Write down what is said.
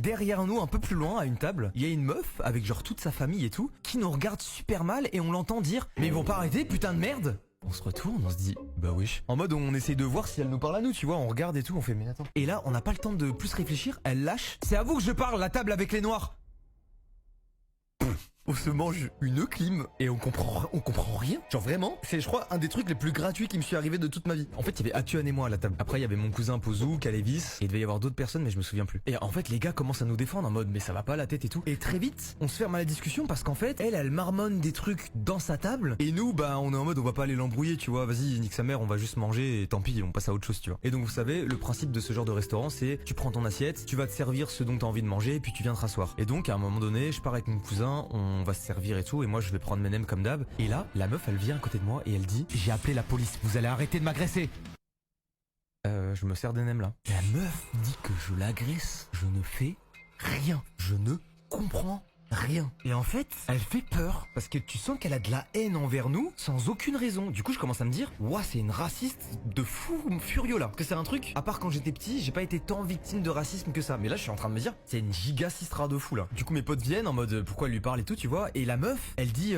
derrière nous, un peu plus loin, à une table, il y a une meuf avec genre toute sa famille et tout, qui nous regarde super mal et on l'entend dire « Mais ils vont pas arrêter, putain de merde !» On se retourne, on se dit « Bah wesh !» En mode on essaye de voir si elle nous parle à nous, tu vois, on regarde et tout, on fait « Mais attends !» Et là, on n'a pas le temps de plus réfléchir, elle lâche « C'est à vous que je parle, la table avec les noirs !» On se mange une clim et on comprend rien. Genre vraiment, c'est je crois un des trucs les plus gratuits qui me suis arrivé de toute ma vie. En fait, il y avait Atuan et moi à la table. Après, il y avait mon cousin Pozou, Kalevis, et il devait y avoir d'autres personnes mais je me souviens plus. Et en fait, les gars commencent à nous défendre en mode mais ça va pas la tête et tout. Et très vite, on se ferme à la discussion parce qu'en fait, elle marmonne des trucs dans sa table et nous bah on est en mode on va pas aller l'embrouiller, tu vois. Vas-y, nique sa mère, on va juste manger et tant pis, on passe à autre chose, tu vois. Et donc vous savez, le principe de ce genre de restaurant, c'est tu prends ton assiette, tu vas te servir ce dont t'as envie de manger et puis tu viens te rasseoir. Et donc à un moment donné, je pars avec mon cousin, on va se servir et tout. Et moi je vais prendre mes nems comme d'hab. Et là, la meuf elle vient à côté de moi et elle dit « J'ai appelé la police, vous allez arrêter de m'agresser !» Je me sers des nems là. La meuf dit que je l'agresse. Je ne fais rien. Je ne comprends rien. Et en fait, elle fait peur parce que tu sens qu'elle a de la haine envers nous sans aucune raison. Du coup, je commence à me dire, ouah, c'est une raciste de fou furieux là. Que c'est un truc, à part quand j'étais petit, j'ai pas été tant victime de racisme que ça. Mais là, je suis en train de me dire, c'est une giga cistra de fou là. Du coup, mes potes viennent en mode, pourquoi elle lui parle et tout, tu vois. Et la meuf, elle dit,